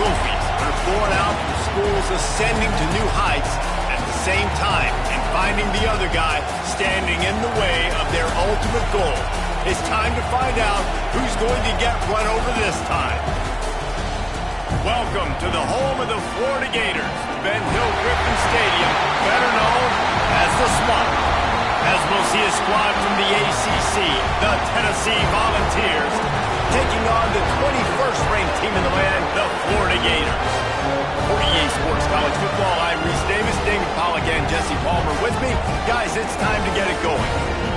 trophies. They're born out from schools ascending to new heights at the same time and finding the other guy standing in the way of their ultimate goal. It's time to find out who's going to get run over this time. Welcome to the home of the Florida Gators, Ben Hill Griffin Stadium, better known as the Swamp. As we'll see a squad from the ACC, the Tennessee Volunteers, taking on the 21st ranked team in the land, the Florida Gators. For EA Sports College Football, I'm Reese Davis, David Pollack, and Jesse Palmer with me. Guys, it's time to get it going.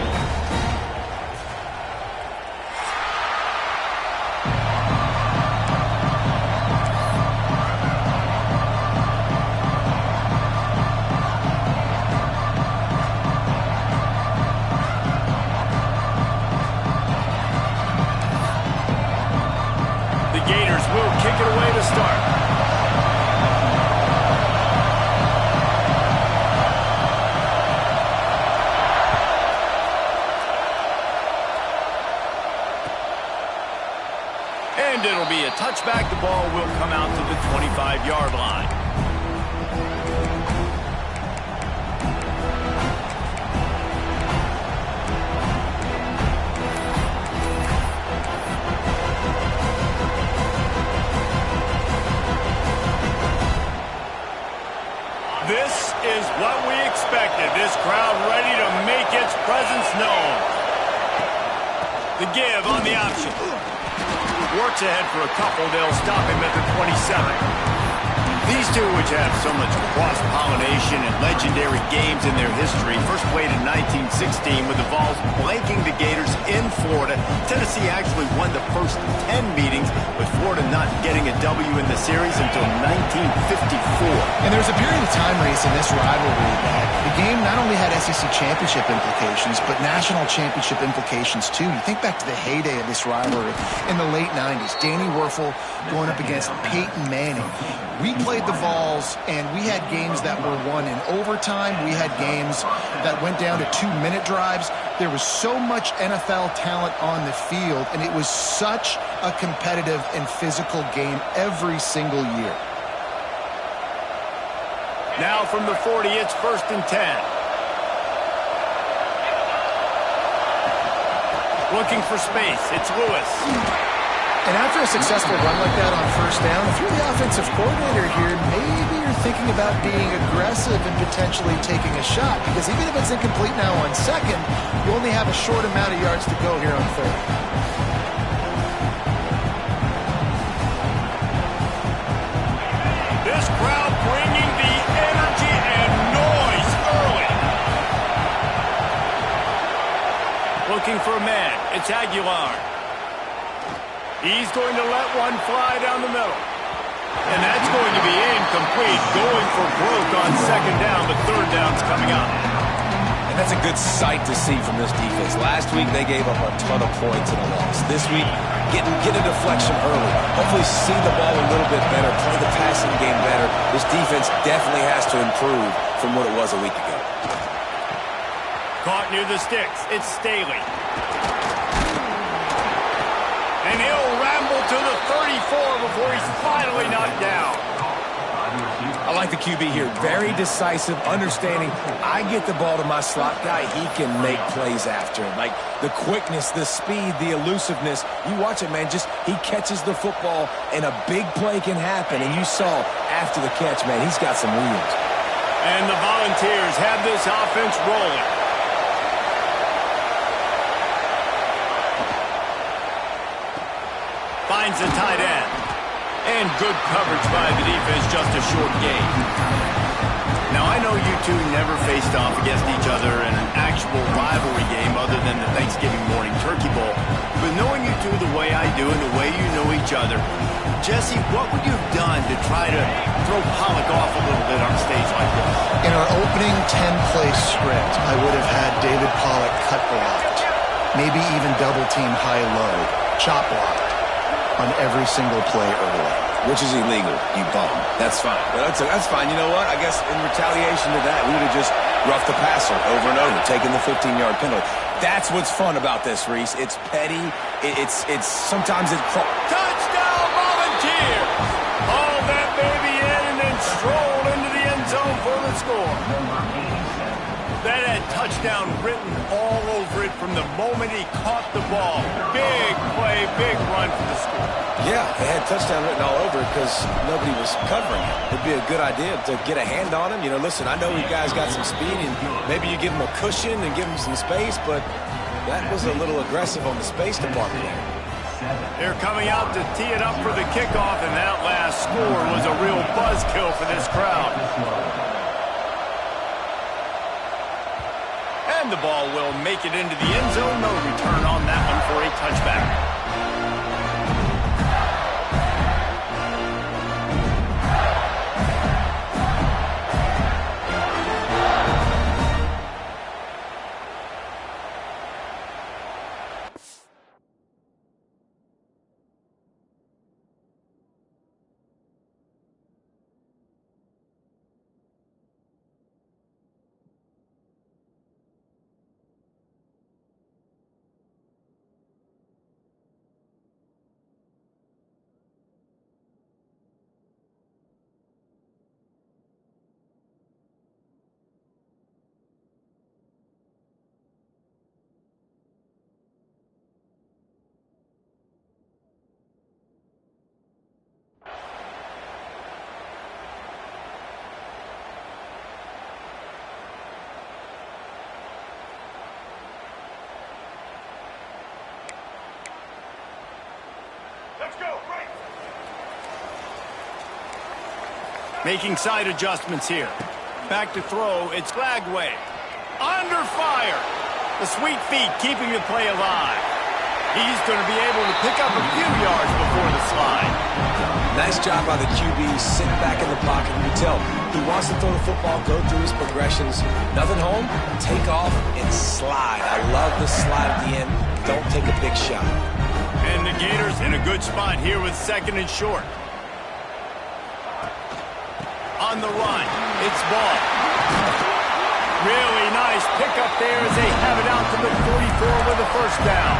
Kick it away to start. And it'll be a touchback. The ball will come out to the 25-yard line. This is what we expected. This crowd ready to make its presence known. The give on the option. Works ahead for a couple. They'll stop him at the 27. These two, which have so much cross-pollination and legendary games in their history, first played in 1916 with the Vols blanking the Gators in Florida. Tennessee actually won the first 10 meetings, with Florida not getting a W in the series until 1954. And there's a period of time, Reese, in this rivalry that the game not only had SEC championship implications, but national championship implications too. You think back to the heyday of this rivalry in the late 90s. Danny Werfel going up against Peyton Manning. We played the Vols, and we had games that were won in overtime. We had games that went down to 2-minute drives. There was so much NFL talent on the field, and it was such a competitive and physical game every single year. Now from the 40, it's 1st and 10. Looking for space, it's Lewis. And after a successful run like that on 1st down, if you're the offensive coordinator here, maybe you're thinking about being aggressive and potentially taking a shot, because even if it's incomplete now on 2nd, you only have a short amount of yards to go here on 3rd. This crowd bringing the energy and noise early. Looking for a man, it's Aguilar. He's going to let one fly down the middle. And that's going to be incomplete. Going for broke on 2nd down. The 3rd down's coming up. And that's a good sight to see from this defense. Last week, they gave up a ton of points in a loss. This week, get a deflection early. Hopefully see the ball a little bit better, play the passing game better. This defense definitely has to improve from what it was a week ago. Caught near the sticks. It's Staley. And he'll ramble to the 34 before he's finally knocked down. I like the QB here. Very decisive, understanding I get the ball to my slot guy, he can make plays after. Like the quickness, the speed, the elusiveness. You watch it, man. Just he catches the football and a big play can happen. And you saw after the catch, man, he's got some wheels. And the Volunteers have this offense rolling. Finds the tight end. And good coverage by the defense, just a short gain. Now, I know you two never faced off against each other in an actual rivalry game other than the Thanksgiving morning Turkey Bowl. But knowing you two the way I do and the way you know each other, Jesse, what would you have done to try to throw Pollack off a little bit on a stage like this? In our opening 10-play script, I would have had David Pollack cut blocked, maybe even double-team high-low, chop blocked on every single play early. Which is illegal, you bum. That's fine. But that's fine. You know what? I guess in retaliation to that, we would have just roughed the passer over and over, taking the 15-yard penalty. That's what's fun about this, Reese. It's petty. It's sometimes it's... Touchdown, Volunteers! Oh, That had touchdown written all over it from the moment he caught the ball. Big play, big run for the score. Yeah, it had touchdown written all over it because nobody was covering it. It'd be a good idea to get a hand on him. You know, listen, I know you guys got some speed, and maybe you give him a cushion and give him some space, but that was a little aggressive on the space department there. They're coming out to tee it up for the kickoff, and that last score was a real buzzkill for this crowd. And the ball will make it into the end zone. No return on that one for a touchback. Making side adjustments here. Back to throw. It's Glagway. Under fire. The sweet feet keeping the play alive. He's going to be able to pick up a few yards before the slide. Nice job by the QB, sitting back in the pocket. You can tell he wants to throw the football, go through his progressions. Nothing home, take off, and slide. I love the slide at the end. Don't take a big shot. And the Gators in a good spot here with second and short. On the run, it's Ball. Really nice pickup there as they have it out to the 44 with a first down.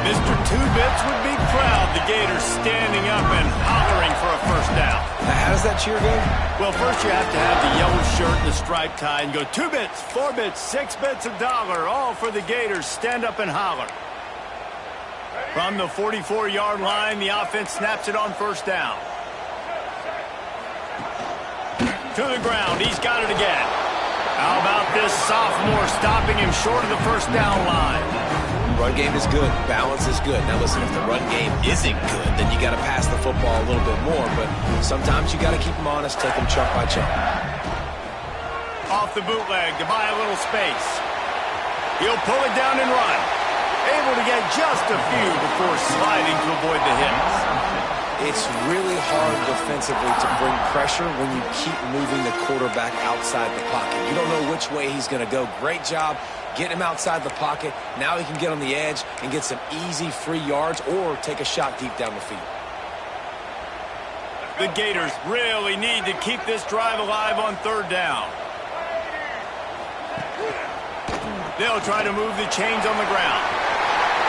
Mr. Two-Bits would be proud. The Gators standing up and hollering for a first down. Now, how does that cheer go? Well, first you have to have the yellow shirt and the striped tie and go 2 bits, 4 bits, 6 bits, $1, all for the Gators. Stand up and holler. From the 44-yard line, the offense snaps it on first down. To the ground. He's got it again. How about this sophomore stopping him short of the first down line? Run game is good. Balance is good. Now, listen, if the run game isn't good, then you got to pass the football a little bit more. But sometimes you got to keep them honest, take them chunk by chunk. Off the bootleg to buy a little space. He'll pull it down and run. Able to get just a few before sliding to avoid the hits. It's really hard defensively to bring pressure when you keep moving the quarterback outside the pocket. You don't know which way he's going to go. Great job getting him outside the pocket. Now he can get on the edge and get some easy free yards or take a shot deep down the field. The Gators really need to keep this drive alive on third down. They'll try to move the chains on the ground.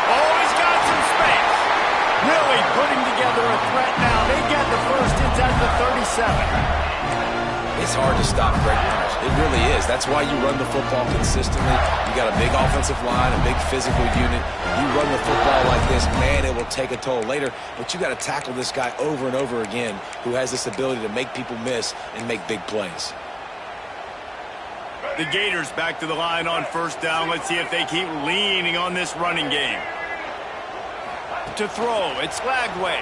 Oh, he's got some space. Really putting together a threat now. They get the first. It's at the 37. It's hard to stop great runners. It really is. That's why you run the football consistently. You got a big offensive line, a big physical unit. You run the football like this, man, it will take a toll later. But you got to tackle this guy over and over again who has this ability to make people miss and make big plays. The Gators back to the line on first down. Let's see if they keep leaning on this running game. To throw, it's Glagway.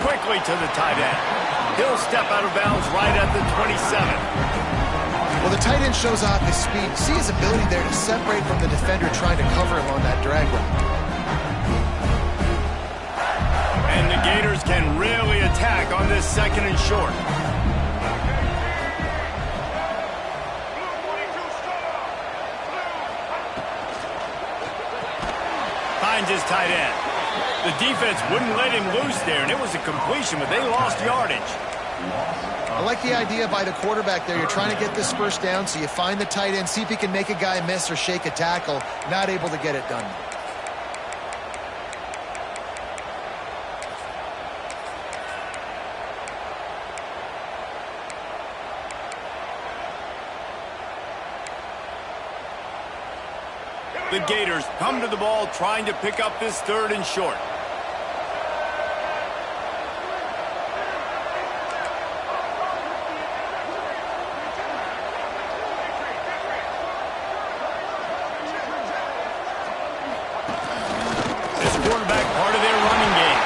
Quickly to the tight end. He'll step out of bounds right at the 27. Well, the tight end shows off his speed. See his ability there to separate from the defender trying to cover him on that drag route. And the Gators can really attack on this second and short. Finds his tight end. The defense wouldn't let him loose there, and it was a completion, but they lost yardage. I like the idea by the quarterback there. You're trying to get this first down, so you find the tight end, see if he can make a guy miss or shake a tackle. Not able to get it done. The Gators come to the ball trying to pick up this 3rd and short. This quarterback part of their running game.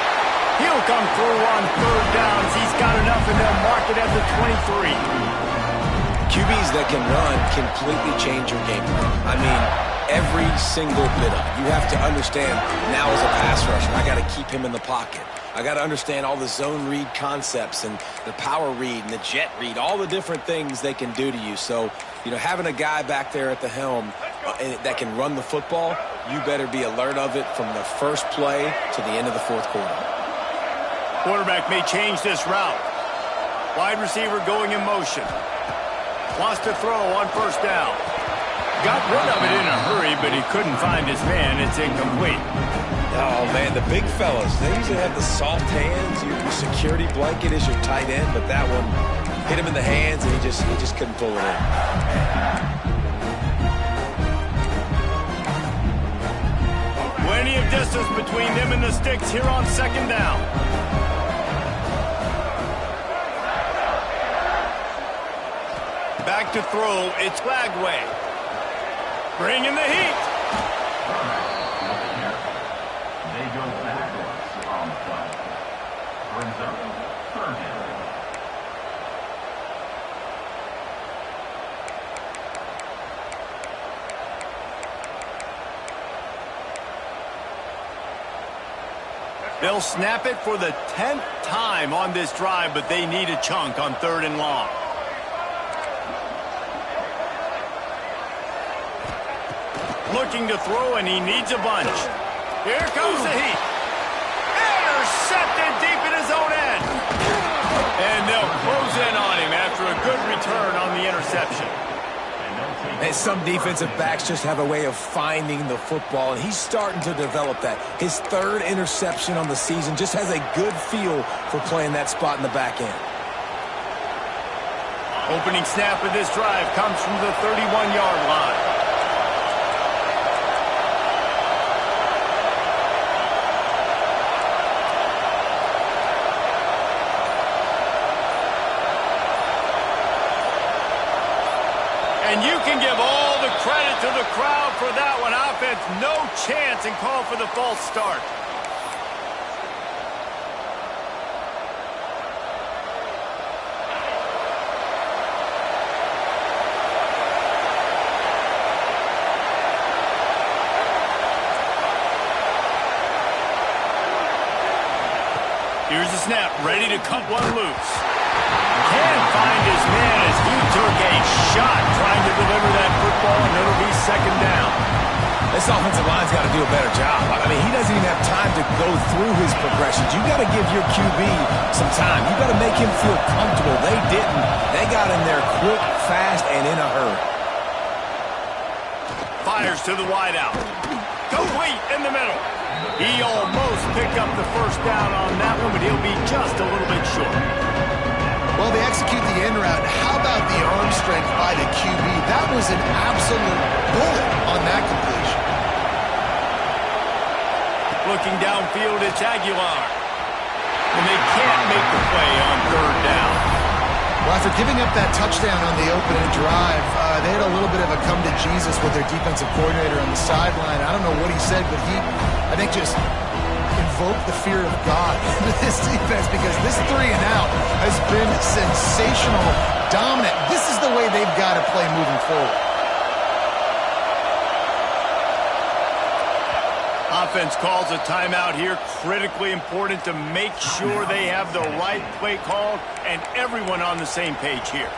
He'll come through on 3rd downs. He's got enough and they'll mark it at the 23. QBs that can run completely change your game. I mean, every single bit of it. You have to understand now as a pass rusher, I got to keep him in the pocket. I got to understand all the zone read concepts and the power read and the jet read, all the different things they can do to you. So, having a guy back there at the helm that can run the football, you better be alert of it from the first play to the end of the 4th quarter. Quarterback may change this route. Wide receiver going in motion. Wants to throw on 1st down. Got rid of it in a hurry, but he couldn't find his man. It's incomplete. Oh, man, the big fellas, they usually have the soft hands. Your security blanket is your tight end, but that one hit him in the hands, and he just couldn't pull it in. Plenty of distance between them and the sticks here on 2nd down. Back to throw, it's Lagway. Bringing the heat. They go backwards on the play. Brings up 3rd down. They'll snap it for the 10th time on this drive, but they need a chunk on 3rd and long. Looking to throw, and he needs a bunch. Here comes the heat. Intercepted deep in his own end. And they'll close in on him after a good return on the interception. And some defensive backs just have a way of finding the football, and he's starting to develop that. His 3rd interception on the season just has a good feel for playing that spot in the back end. Opening snap of this drive comes from the 31-yard line. And you can give all the credit to the crowd for that one. Offense, no chance, and call for the false start. Here's the snap, ready to cut one loose. Can't find his man as he took a shot trying to deliver that football, and it'll be 2nd down. This offensive line's got to do a better job. I mean, he doesn't even have time to go through his progressions. You got to give your QB some time. You got to make him feel comfortable. They didn't. They got in there quick, fast, and in a hurry. Fires to the wideout. Complete in the middle. He almost picked up the 1st down on that one, but he'll be just a little bit short. Well, they execute the end route. How about the arm strength by the QB? That was an absolute bullet on that completion. Looking downfield, it's Aguilar. And they can't make the play on 3rd down. Well, after giving up that touchdown on the opening drive, they had a little bit of a come to Jesus with their defensive coordinator on the sideline. I don't know what he said, but he, I think, just invoked the fear of God into this defense, because this 3 and out has been sensational, dominant. This is the way they've got to play moving forward. Offense calls a timeout here. Critically important to make sure they have the right play called and everyone on the same page here.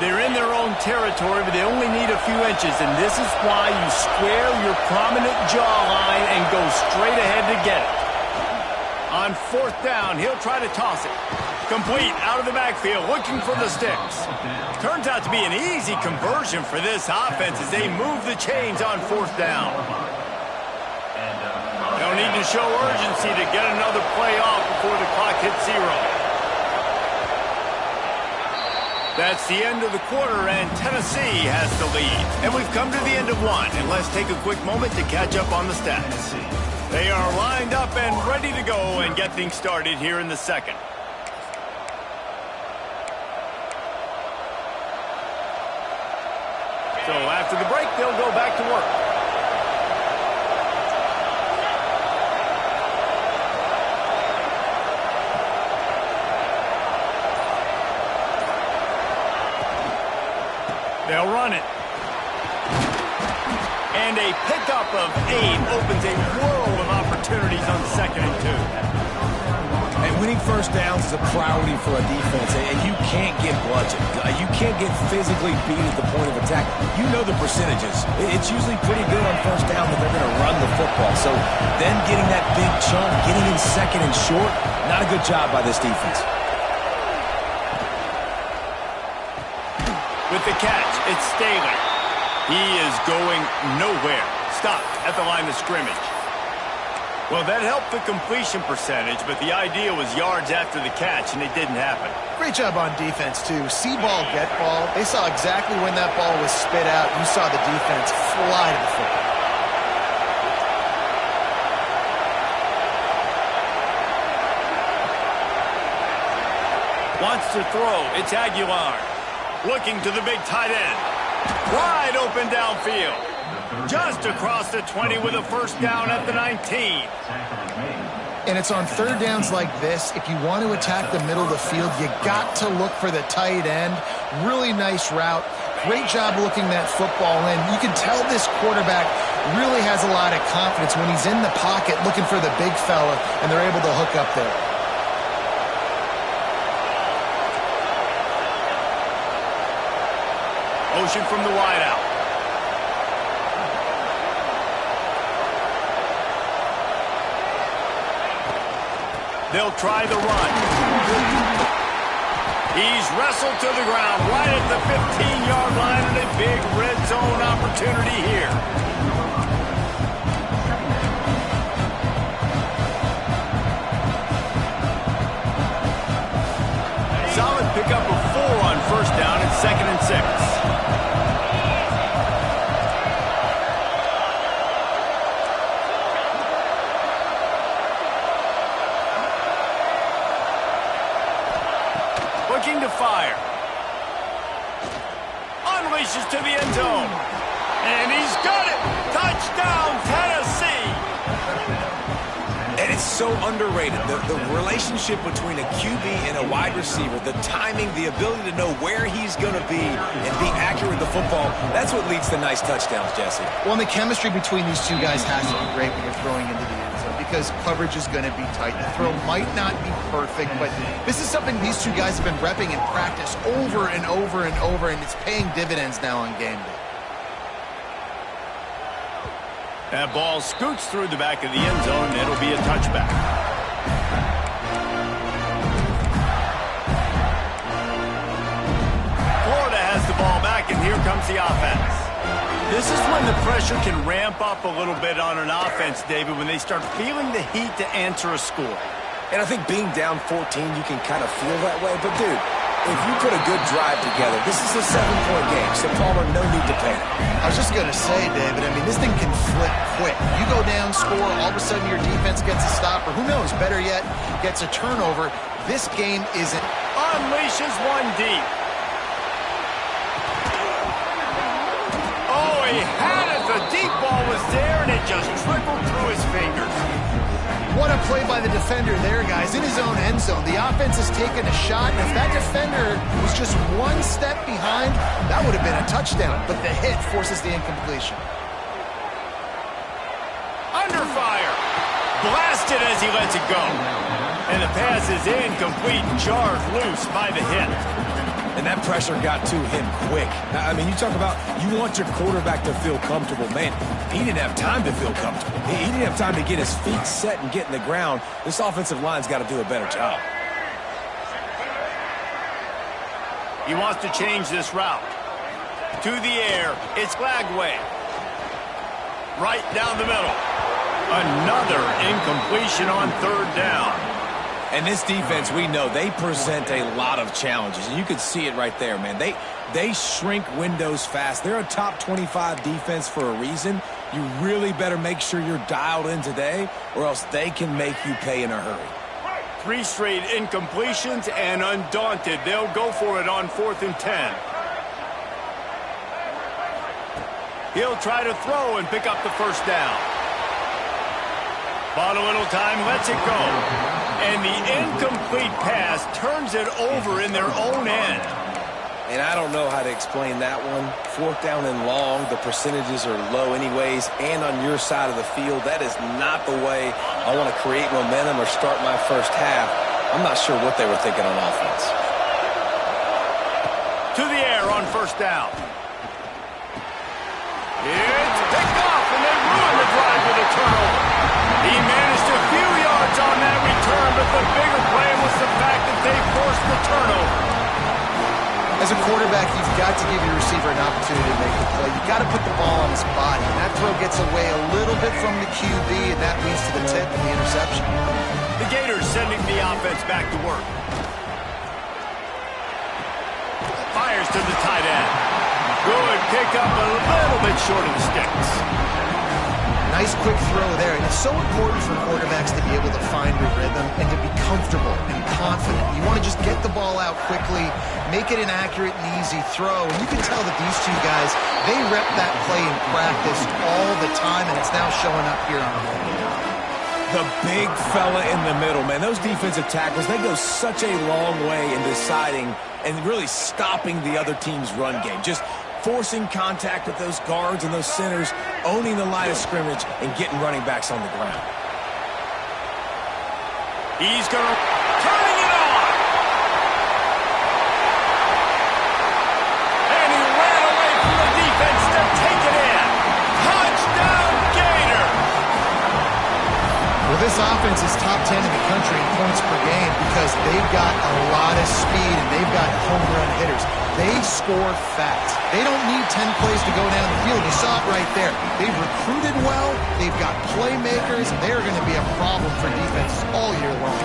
They're in their own territory, but they only need a few inches, and this is why you square your prominent jawline and go straight ahead to get it. On 4th down, he'll try to toss it. Complete out of the backfield, looking for the sticks. Turns out to be an easy conversion for this offense as they move the chains on 4th down. They'll They'll need to show urgency to get another play off before the clock hits 0. That's the end of the quarter, and Tennessee has the lead. And we've come to the end of one, and let's take a quick moment to catch up on the stats. They are lined up and ready to go and get things started here in the second. So after the break, they'll go back to work. They'll run it. And a pickup of 8 opens a world of opportunities on 2nd and 2. And winning first downs is a priority for a defense, and you can't get bludgeoned. You can't get physically beat at the point of attack. You know the percentages. It's usually pretty good on first down that they're going to run the football. So then getting that big chunk, getting in 2nd and short, not a good job by this defense. With the catch, it's Staley. He is going nowhere. Stopped at the line of scrimmage. Well, that helped the completion percentage, but the idea was yards after the catch, and it didn't happen. Great job on defense, too. See ball, get ball. They saw exactly when that ball was spit out. You saw the defense fly to the football. Wants to throw. It's Aguilar. Looking to the big tight end. Wide open downfield. Just across the 20 with a first down at the 19. And it's on third downs like this. If you want to attack the middle of the field, you got to look for the tight end. Really nice route. Great job looking that football in. You can tell this quarterback really has a lot of confidence when he's in the pocket looking for the big fella, and they're able to hook up there. Motion from the wideout. They'll try the run. He's wrestled to the ground right at the 15-yard line, and a big red zone opportunity here. Solid pickup of 4 on first down at 2nd and 6. Looking to fire. Unleashes to the end zone. And he's got it. Touchdown, Tennessee. And it's so underrated. The relationship between a QB and a wide receiver, the timing, the ability to know where he's going to be and be accurate with the football, that's what leads to nice touchdowns, Jesse. Well, and the chemistry between these two guys has to be great when you're throwing into the end zone because coverage is going to be tight. The throw might not be perfect, but this is something these two guys have been repping in practice over and over and over, and it's paying dividends now on game day. That ball scoots through the back of the end zone, and it'll be a touchback. Florida has the ball back, and here comes the offense. This is when the pressure can ramp up a little bit on an offense, David, when they start feeling the heat to answer a score. And I think being down 14, you can kind of feel that way. But, dude, if you put a good drive together, this is a 7-point game, so Palmer, no need to panic. I was just going to say, David, I mean, this thing can flip quick. You go down, score, all of a sudden your defense gets a stop, or who knows, better yet, gets a turnover. This game isn't. Unleashes one deep. Oh, he had it. The deep ball was there, and it just trickled through his fingers. What a play by the defender there, guys. In his own end zone, the offense has taken a shot, and if that defender was just one step behind, that would have been a touchdown. But the hit forces the incompletion. Under fire. Blasted as he lets it go. And the pass is incomplete, jarred loose by the hit. And that pressure got to him quick. I mean, you talk about you want your quarterback to feel comfortable. Man, he didn't have time to feel comfortable. He didn't have time to get his feet set and get in the ground. This offensive line's got to do a better job. He wants to change this route. To the air, it's Glagway. Right down the middle. Another incompletion on third down. And this defense, we know, they present a lot of challenges. And you can see it right there, man. They shrink windows fast. They're a top 25 defense for a reason. You really better make sure you're dialed in today, or else they can make you pay in a hurry. 3 straight incompletions, and undaunted, they'll go for it on 4th and 10. He'll try to throw and pick up the first down. Bought a little time, lets it go. And the incomplete pass turns it over in their own end. And I don't know how to explain that one. 4th down and long, the percentages are low anyways, and on your side of the field, that is not the way I want to create momentum or start my first half. I'm not sure what they were thinking on offense. To the air on first down. It's picked off, and they ruin the drive with a turnover. He managed a few yards on that return, but the bigger play was the fact that they forced the turnover. As a quarterback, you've got to give your receiver an opportunity to make the play. You've got to put the ball on his body. And that throw gets away a little bit from the QB, and that leads to the tip and the interception. The Gators sending the offense back to work. Fires to the tight end. Good pick up, a little bit short of the sticks. Nice quick throw there. And it's so important for quarterbacks to be able to find your rhythm and to be comfortable and confident. You want to just get the ball out quickly, make it an accurate and easy throw. And you can tell that these two guys, they rep that play in practice all the time, and it's now showing up here on the field. The big fella in the middle, man. Those defensive tackles, they go such a long way in deciding and really stopping the other team's run game. Just forcing contact with those guards and those centers, owning the line of scrimmage, and getting running backs on the ground. He's going to turning it on. And he ran away from the defense to take it in. Touchdown, Gator. Well, this offense is top 10 in the country in points per game because they've got a lot of speed and they've got home run hitters. They score fast. They don't need 10 plays to go down the field. You saw it right there. They've recruited well. They've got playmakers. They're going to be a problem for defenses all year long.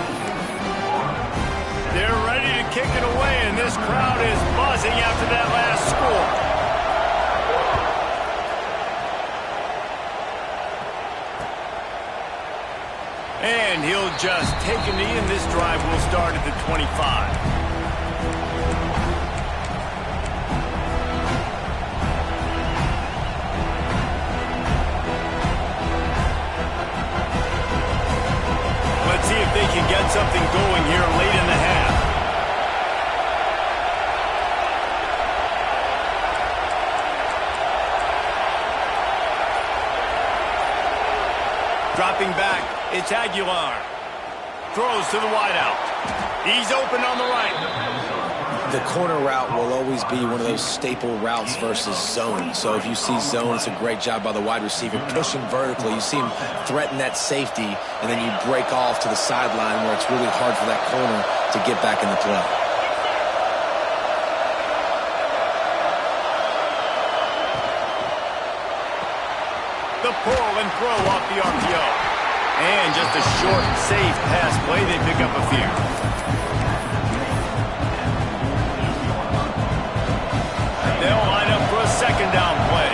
They're ready to kick it away, and this crowd is buzzing after that last score. And he'll just take a knee, and this drive will start at the 25. Let's see if they can get something going here late in the half. Dropping back, it's Aguilar. Throws to the wideout. He's open on the right. The corner route will always be one of those staple routes versus zone. So if you see zone, it's a great job by the wide receiver pushing vertically. You see him threaten that safety, and then you break off to the sideline where it's really hard for that corner to get back in the play. The pull and throw off the RPO. And just a short, safe pass play. They pick up a few. They'll line up for a second down play.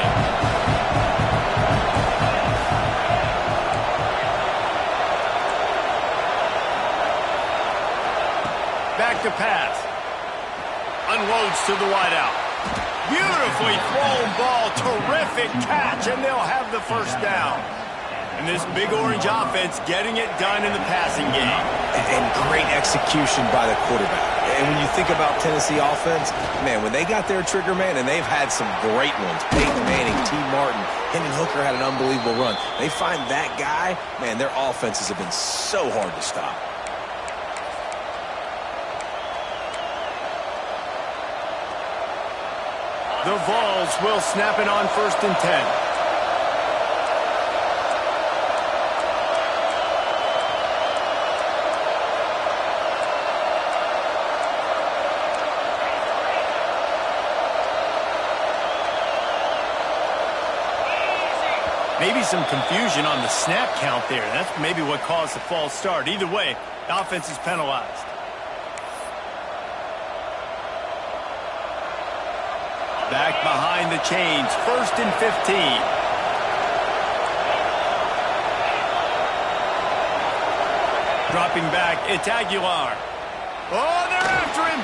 Back to pass. Unloads to the wideout. Beautifully thrown ball. Terrific catch, and they'll have the first down. And this big orange offense getting it done in the passing game. And great execution by the quarterback. And when you think about Tennessee offense, man, when they got their trigger man, and they've had some great ones, Peyton Manning, T. Martin, Hendon Hooker had an unbelievable run. They find that guy, man, their offenses have been so hard to stop. The Vols will snap it on 1st and 10. Maybe some confusion on the snap count there. That's maybe what caused the false start. Either way, the offense is penalized. Back behind the chains, 1st and 15. Dropping back, it's Aguilar. Oh, they're after him.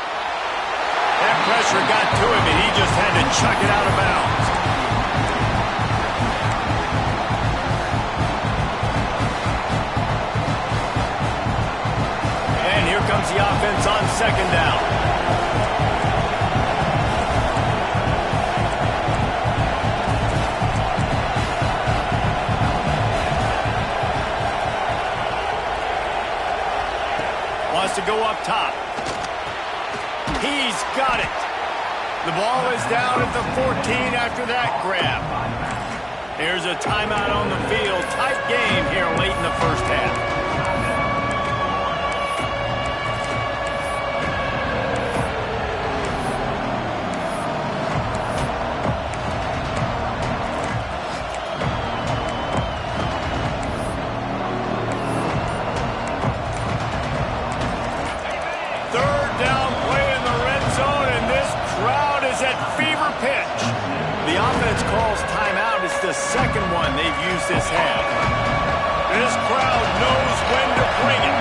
That pressure got to him, and he just had to chuck it out of bounds. And here comes the offense on 2nd down. Wants to go up top. He's got it. The ball is down at the 14 after that grab. There's a timeout on the field. Tight game here late in the first half. The offense calls timeout. It's the second one they've used this half. This crowd knows when to bring it.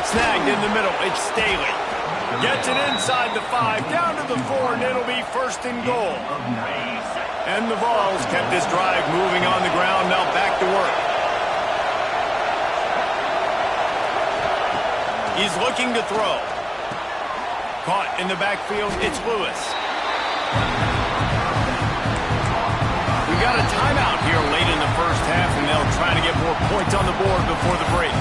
Snagged in the middle. It's Staley. Gets it inside the 5, down to the 4, and it'll be 1st and goal. And the Vols kept this drive moving on the ground. Now back to work. He's looking to throw. Caught in the backfield. It's Lewis. We got a timeout here late in the first half, and they'll try to get more points on the board before the break.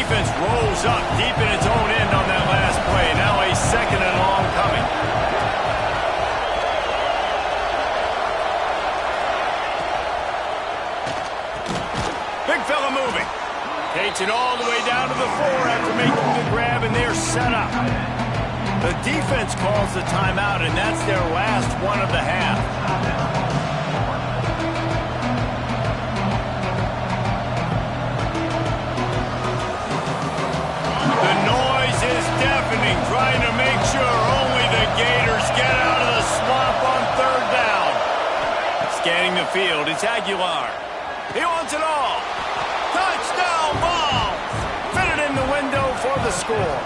Defense rolls up deep in its own end on that last play. Now a 2nd and long coming. Big fella moving. Takes it all the way down to the 4 after making the grab, and they're set up. The defense calls the timeout, and that's their last one of the half. Trying to make sure only the Gators get out of the swamp on 3rd down. Scanning the field, it's Aguilar. He wants it all. Touchdown Vols! Fitted in the window for the score.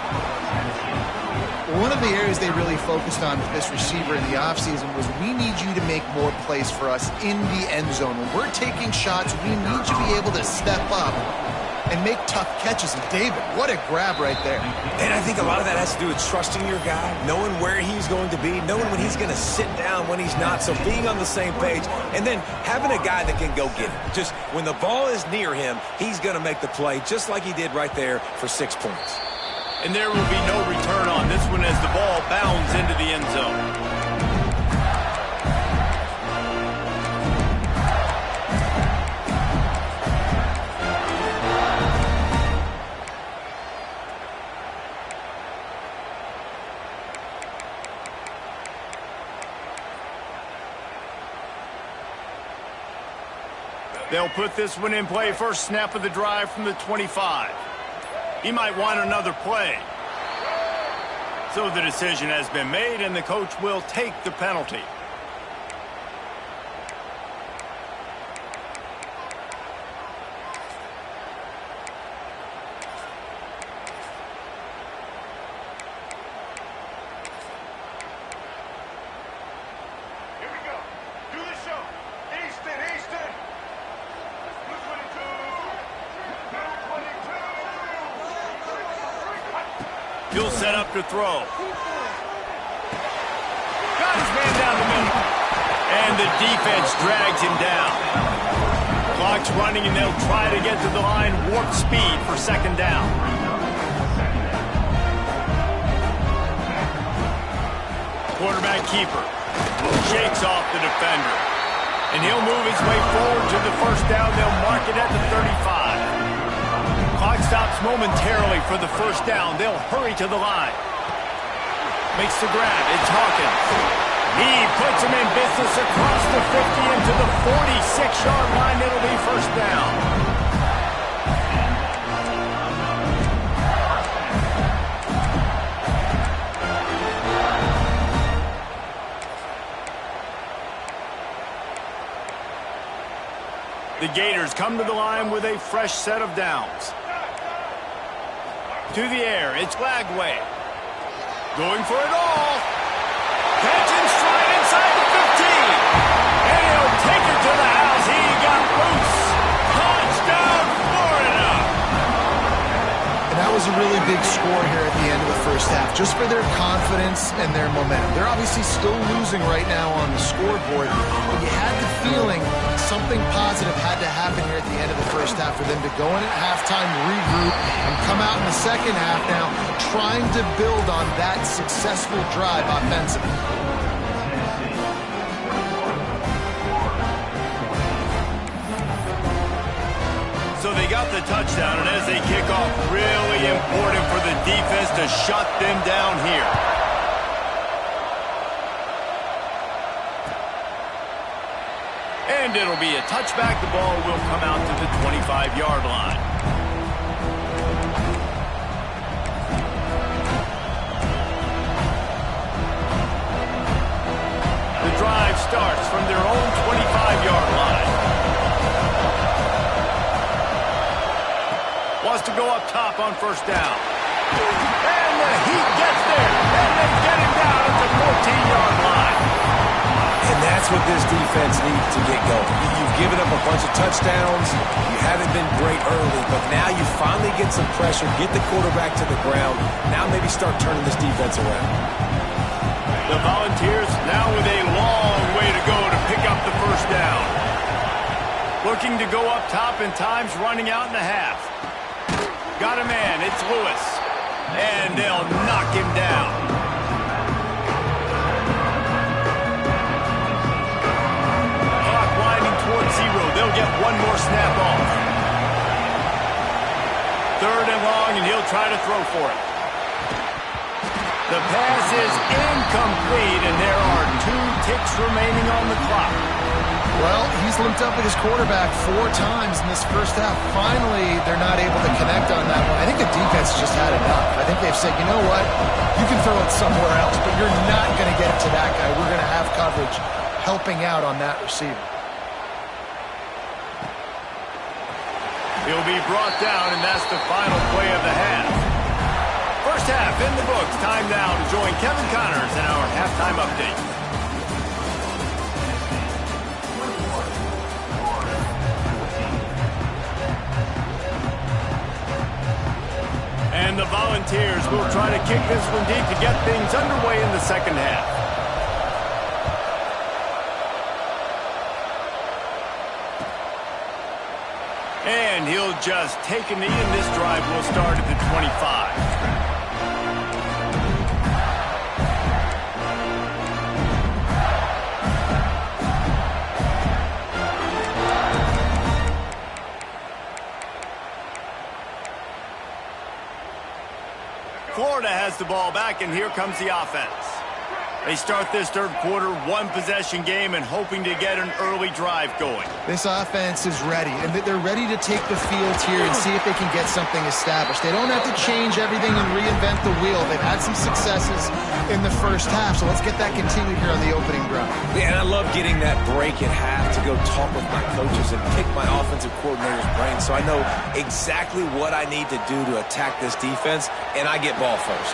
One of the areas they really focused on with this receiver in the offseason was we need you to make more plays for us in the end zone. When we're taking shots, we need you to be able to step up and make tough catches. And David, what a grab right there. And I think a lot of that has to do with trusting your guy, knowing where he's going to be, knowing when he's going to sit down, when he's not, so being on the same page, and then having a guy that can go get it. Just when the ball is near him, he's going to make the play just like he did right there for 6 points. And there will be no return on this one as the ball bounds into the end zone. They'll put this one in play. First snap of the drive from the 25. He might want another play. So the decision has been made, and the coach will take the penalty. He'll set up to throw. Got his man down the middle. And the defense drags him down. Clock's running, and they'll try to get to the line. Warp speed for 2nd down. Quarterback keeper. Shakes off the defender. And he'll move his way forward to the first down. They'll mark it at the 35. Clock stops momentarily for the first down. They'll hurry to the line. Makes the grab. It's Hawkins. He puts him in business across the 50 into the 46-yard line. It'll be first down. The Gators come to the line with a fresh set of downs. To the air, it's Lagway. Going for it all. Catch and stride inside the 15. And he'll take it to the house. He got loose. Touchdown, Florida. And that was a really big score here at the end of the first half, just for their confidence and their momentum. They're obviously still losing right now on the scoreboard, but you had the feeling something positive had to happen here at the end of the first half for them to go in at halftime, regroup, and come out in the second half now trying to build on that successful drive offensively. So they got the touchdown, and as they kick off, really important for the defense to shut them down here. And it'll be a touchback. The ball will come out to the 25-yard line. The drive starts from their own 25-yard line. Wants to go up top on first down. And the Heat gets there. And they get him down at the 14-yard line. And that's what this defense needs to get going. You've given up a bunch of touchdowns. You haven't been great early, but now you finally get some pressure, get the quarterback to the ground. Now maybe start turning this defense around. The Volunteers now with a long way to go to pick up the first down. Looking to go up top, and time's running out in the half. Got a man. It's Lewis. And they'll knock him down. Towards zero. They'll get one more snap off. Third and long, and he'll try to throw for it. The pass is incomplete, and there are 2 ticks remaining on the clock. Well, he's linked up with his quarterback 4 times in this first half. Finally, they're not able to connect on that one. I think the defense just had enough. I think they've said, you know what? You can throw it somewhere else, but you're not going to get it to that guy. We're going to have coverage helping out on that receiver. He'll be brought down, and that's the final play of the half. First half in the books. Time now to join Kevin Connors in our halftime update. And the Volunteers will try to kick this one deep to get things underway in the second half. And he'll just take a knee, and this drive will start at the 25. Florida has the ball back, and here comes the offense. They start this third quarter, 1-possession game, and hoping to get an early drive going. This offense is ready, and they're ready to take the field here and see if they can get something established. They don't have to change everything and reinvent the wheel. They've had some successes in the first half, so let's get that continued here on the opening drive. Yeah, and I love getting that break at half to go talk with my coaches and pick my offensive coordinator's brain so I know exactly what I need to do to attack this defense, and I get ball first.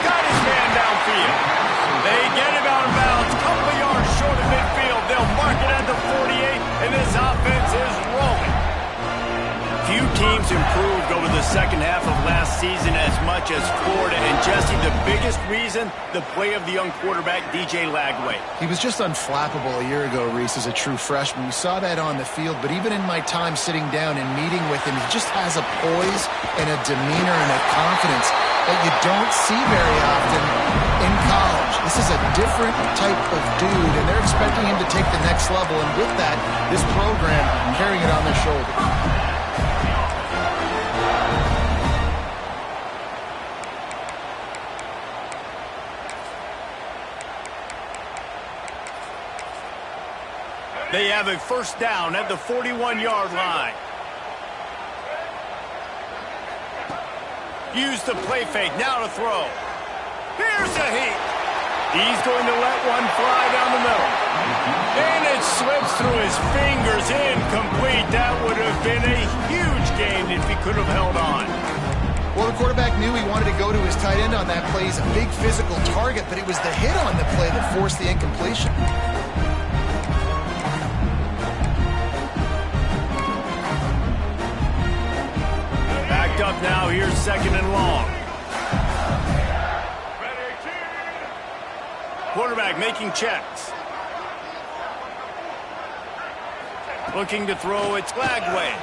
Got his man downfield. They get him out of bounds. Couple of yards short of midfield. They'll mark it at the 48, and this offense is rolling. Few teams improved over the second half of last season as much as Florida. And Jesse, the biggest reason, the play of the young quarterback, DJ Lagway. He was just unflappable a year ago, Reese, as a true freshman. We saw that on the field, but even in my time sitting down and meeting with him, he just has a poise and a demeanor and a confidence that you don't see very often in college. This is a different type of dude, and they're expecting him to take the next level, and with that, this program carrying it on their shoulders. They have a first down at the 41-yard line. Use the play fake, now to throw. Here's a heat. He's going to let one fly down the middle. And it slips through his fingers, incomplete. That would have been a huge gain if he could have held on. Well, the quarterback knew he wanted to go to his tight end on that play. He's a big physical target, but it was the hit on the play that forced the incompletion. Up now, here's second and long. Quarterback making checks. Looking to throw, it's Lagway.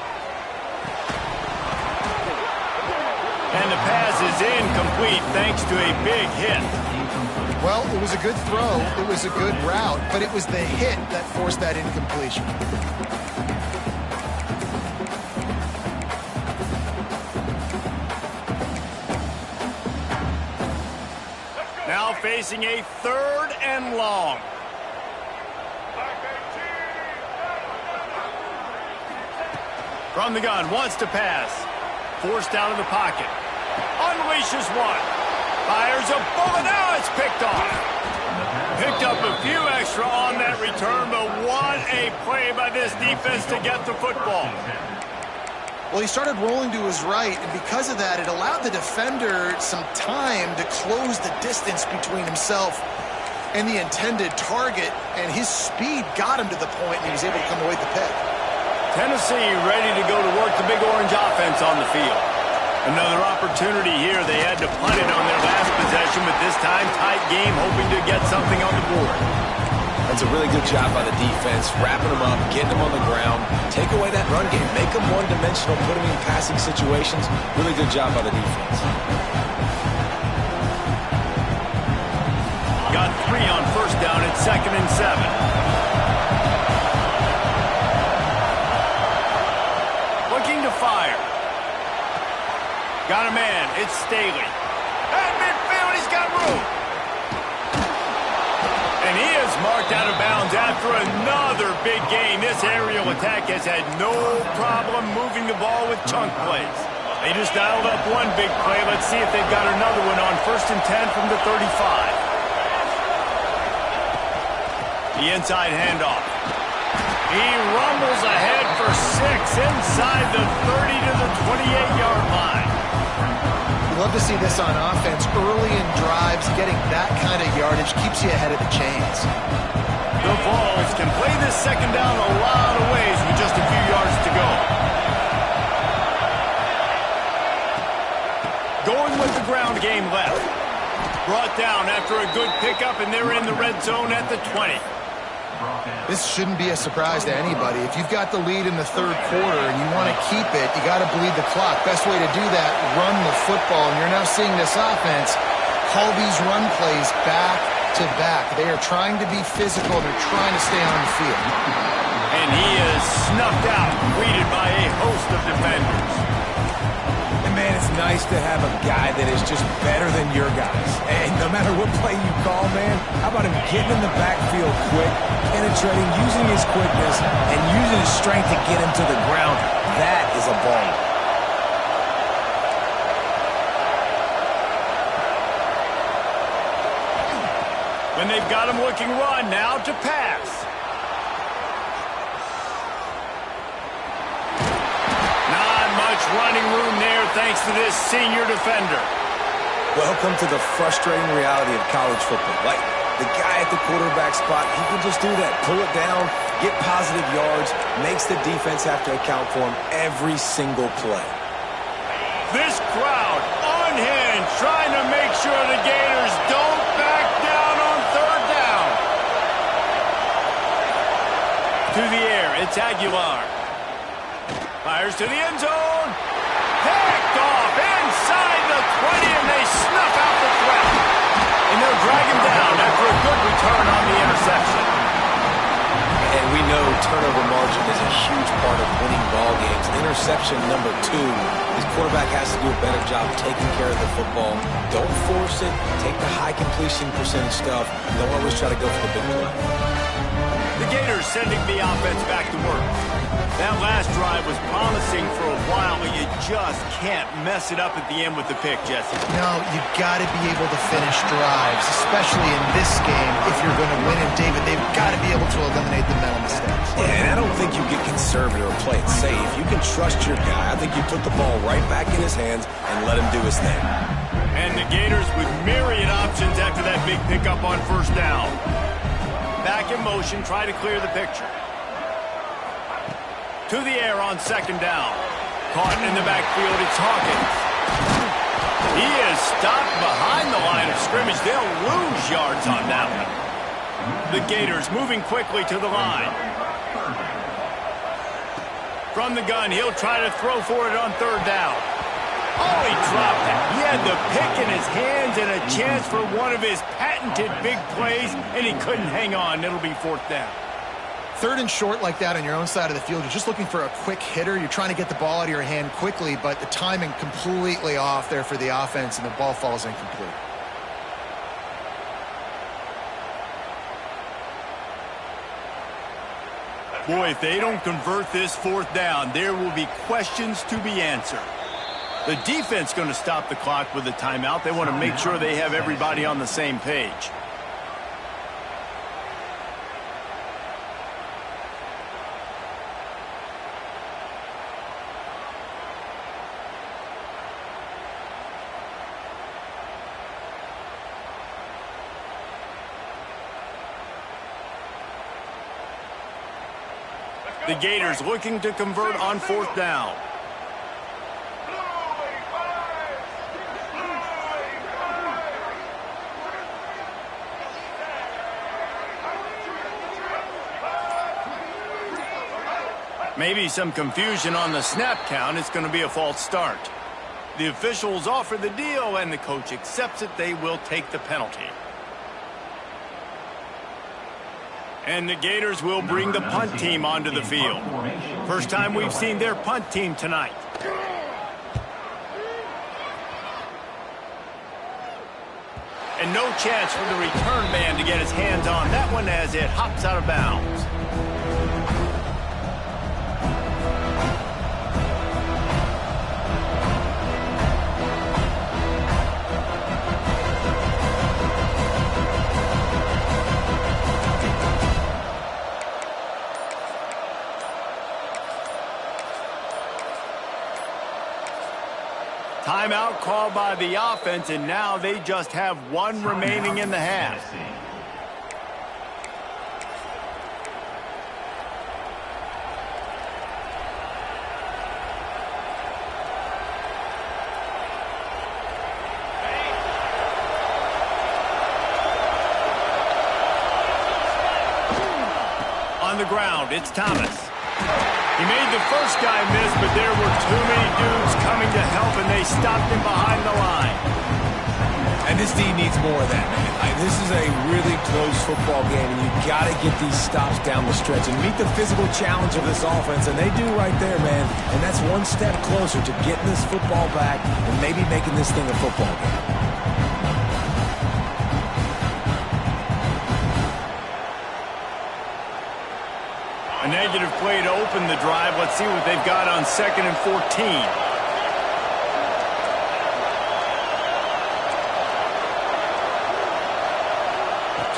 And the pass is incomplete thanks to a big hit. Well, it was a good throw, it was a good route, but it was the hit that forced that incompletion. Now facing a third and long. From the gun, wants to pass. Forced out of the pocket. Unleashes one. Fires a bullet. Now it's picked off. Picked up a few extra on that return, but what a play by this defense to get the football. Well, he started rolling to his right, and because of that, it allowed the defender some time to close the distance between himself and the intended target, and his speed got him to the point, and he was able to come away with the pick. Tennessee ready to go to work the big orange offense on the field. Another opportunity here. They had to punt it on their last possession, but this time tight game, hoping to get something on the board. That's a really good job by the defense, wrapping them up, getting them on the ground. Take away that run game. Make them one-dimensional, put them in passing situations. Really good job by the defense. Got 3 on first down at 2nd and 7. Looking to fire. Got a man. It's Staley. At midfield, he's got room. And he is marked out of bounds after another big gain. This aerial attack has had no problem moving the ball with chunk plays. They just dialed up one big play. Let's see if they've got another one on 1st and 10 from the 35. The inside handoff. He rumbles ahead for 6 inside the 30 to the 28-yard line. Love to see this on offense. Early in drives, getting that kind of yardage keeps you ahead of the chains. The Vols can play this second down a lot of ways with just a few yards to go. Going with the ground game left. Brought down after a good pickup, and they're in the red zone at the 20. This shouldn't be a surprise to anybody. If you've got the lead in the third quarter and you want to keep it, you got to bleed the clock. Best way to do that, run the football. And you're now seeing this offense call these run plays back to back. They are trying to be physical. They're trying to stay on the field. And he is snuffed out, greeted by a host of defenders. And man, it's nice to have a guy that is just better than your guys. And no matter what play you call, man, how about him getting in the backfield quick, penetrating, using his quickness, and using his strength to get him to the ground. That is a ball. When they've got him looking run, now to pass. Not much running room there thanks to this senior defender. Welcome to the frustrating reality of college football. Like, the guy at the quarterback spot, he can just do that. Pull it down, get positive yards, makes the defense have to account for him every single play. This crowd unhinged, trying to make sure the Gators don't back down on third down. To the air, it's Aguilar. Fires to the end zone. Picked off inside the Right in, they snuff out the threat. And they'll drag him down after a good return on the interception. And we know turnover margin is a huge part of winning ball games. Interception number 2. His quarterback has to do a better job taking care of the football. Don't force it. Take the high completion percentage stuff. Don't always try to go for the big play. The Gators sending the offense back to work. That last drive was promising for a while, but you just can't mess it up at the end with the pick, Jesse. No, you got to be able to finish drives, especially in this game. If you're going to win it, David, they've got to be able to eliminate the mental mistakes. Yeah, and I don't think you get conservative or play it safe. You can trust your guy. I think you put the ball right back in his hands and let him do his thing. And the Gators with myriad options after that big pickup on first down. Back in motion, try to clear the picture. To the air on second down. Caught in the backfield, it's Hawkins. He is stopped behind the line of scrimmage. They'll lose yards on that one. The Gators moving quickly to the line. From the gun, he'll try to throw for it on third down. Oh, he dropped it. He had the pick in his hands and a chance for one of his patented big plays, and he couldn't hang on. It'll be fourth down. Third and short like that on your own side of the field, you're just looking for a quick hitter. You're trying to get the ball out of your hand quickly, but the timing completely off there for the offense, and the ball falls incomplete. Boy, if they don't convert this fourth down, there will be questions to be answered. The defense going to stop the clock with a timeout. They want to make sure they have everybody on the same page. The Gators looking to convert on fourth down. Maybe some confusion on the snap count. It's going to be a false start. The officials offer the deal, and the coach accepts it. They will take the penalty. And the Gators will bring the punt team onto the field. First time we've seen their punt team tonight. And no chance for the return man to get his hands on that one as it hops out of bounds. Timeout called by the offense, and now they just have one remaining in the half. On the ground, it's Thomas. He made the first guy miss, but there were too many dudes coming to help, and they stopped him behind the line. And this D needs more of that, man. This is a really close football game, and you got to get these stops down the stretch and meet the physical challenge of this offense, and they do right there, man. And that's one step closer to getting this football back and maybe making this thing a football game. A negative play to open the drive. Let's see what they've got on 2nd and 14.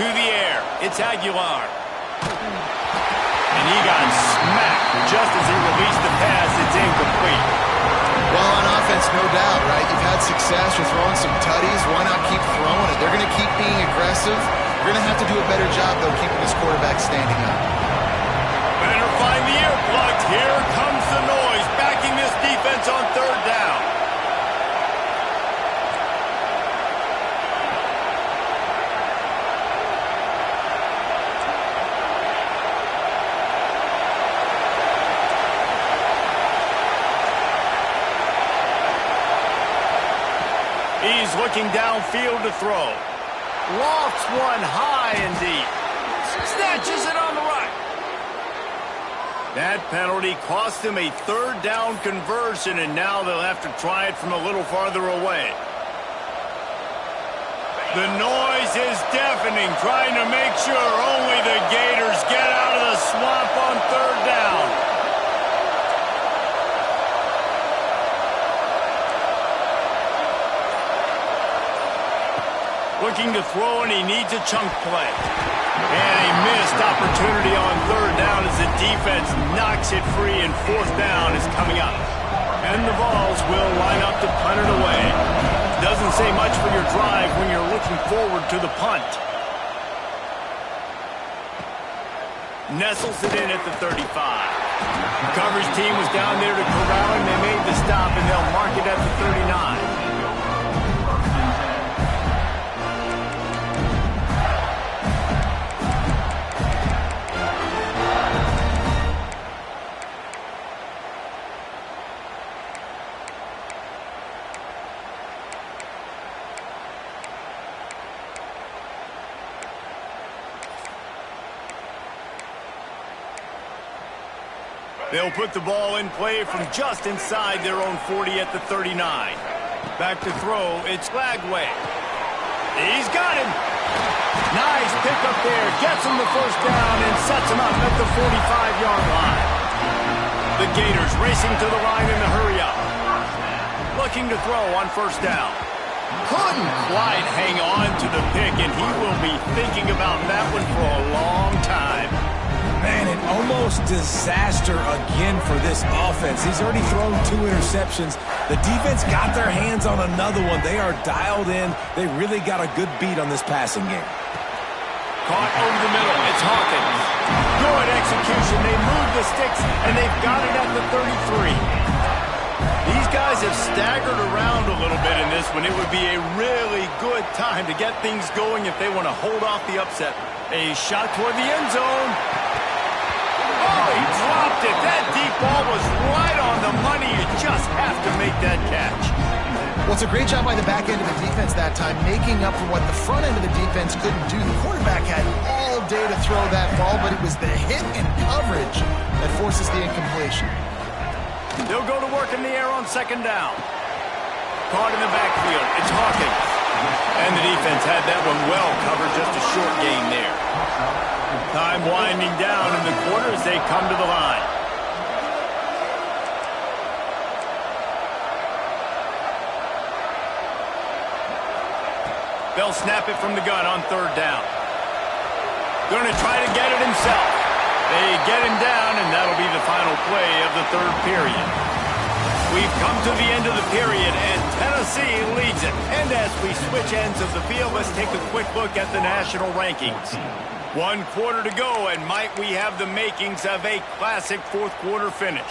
To the air. It's Aguilar. And he got smacked just as he released the pass. It's incomplete. Well, on offense, no doubt, right? You've had success. You're throwing some tutties. Why not keep throwing it? They're going to keep being aggressive. You're going to have to do a better job, though, keeping this quarterback standing up. Better find the earplugs. Here comes the noise, backing this defense on third down. He's looking downfield to throw. Lofts one high and deep. Snatches it on the right. That penalty cost him a third down conversion, and now they'll have to try it from a little farther away. The noise is deafening, trying to make sure only the Gators get out of the swamp on third down. Looking to throw, and he needs a chunk play. And a missed opportunity on third down as the defense knocks it free, and fourth down is coming up. And the Vols will line up to punt it away. Doesn't say much for your drive when you're looking forward to the punt. Nestles it in at the 35. The coverage team was down there to corral him. They made the stop, and they'll mark it at the 39. They'll put the ball in play from just inside their own 40 at the 39. Back to throw, it's Lagway. He's got him. Nice pickup there. Gets him the first down and sets him up at the 45-yard line. The Gators racing to the line in the hurry-up. Looking to throw on first down. Couldn't quite hang on to the pick, and he will be thinking about that one for a long time. Man, an almost disaster again for this offense. He's already thrown 2 interceptions. The defense got their hands on another one. They are dialed in. They really got a good beat on this passing game. Caught over the middle. It's Hawkins. Good execution. They move the sticks, and they've got it at the 33. These guys have staggered around a little bit in this one. It would be a really good time to get things going if they want to hold off the upset. A shot toward the end zone. Oh, he dropped it. That deep ball was right on the money. You just have to make that catch. Well, it's a great job by the back end of the defense that time, making up for what the front end of the defense couldn't do. The quarterback had all day to throw that ball, but it was the hit and coverage that forces the incompletion. They'll go to work in the air on second down. Caught in the backfield. It's Hawkins. And the defense had that one well covered. Just a short gain there. Time winding down in the quarter as they come to the line. They'll snap it from the gun on third down. Going to try to get it himself. They get him down, and that'll be the final play of the third period. We've come to the end of the period, and Tennessee leads it. And as we switch ends of the field, let's take a quick look at the national rankings. 1 quarter to go, and might we have the makings of a classic fourth quarter finish.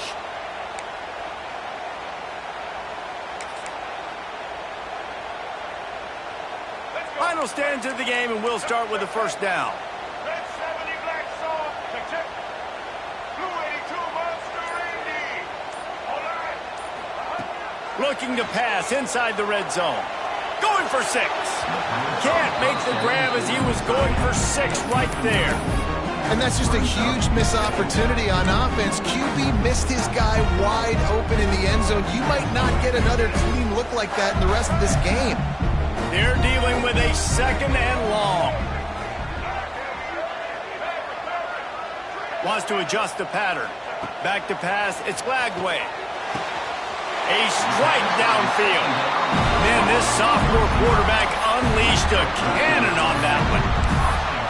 Final stands of the game, and we'll start with the first down. Red 70 black song, check. Blue 82 Monster Indy. All right. Looking to pass inside the red zone. Going for 6. Can't make the grab as he was going for 6 right there. And that's just a huge missed opportunity on offense. QB missed his guy wide open in the end zone. You might not get another clean look like that in the rest of this game. They're dealing with a second and long. Wants to adjust the pattern. Back to pass, it's Lagway. A strike downfield. Man, this sophomore quarterback unleashed a cannon on that one.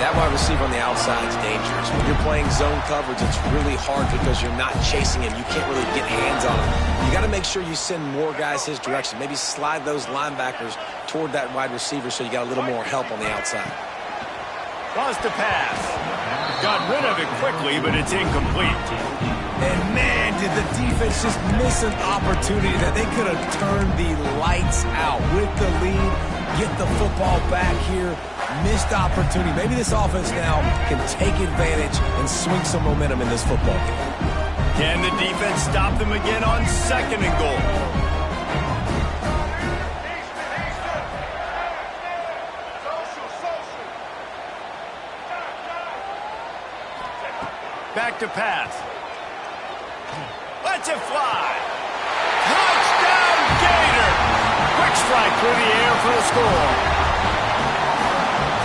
That wide receiver on the outside is dangerous. When you're playing zone coverage, it's really hard because you're not chasing him. You can't really get hands on him. You got to make sure you send more guys his direction. Maybe slide those linebackers toward that wide receiver so you got a little more help on the outside. Wants to pass. Got rid of it quickly, but it's incomplete. And man, did the defense just miss an opportunity that they could have turned the lights out with the lead, get the football back here. Missed opportunity. Maybe this offense now can take advantage and swing some momentum in this football game. Can the defense stop them again on second and goal? to pass. Lets it fly. Touchdown, Gator! Quick strike through the air for the score.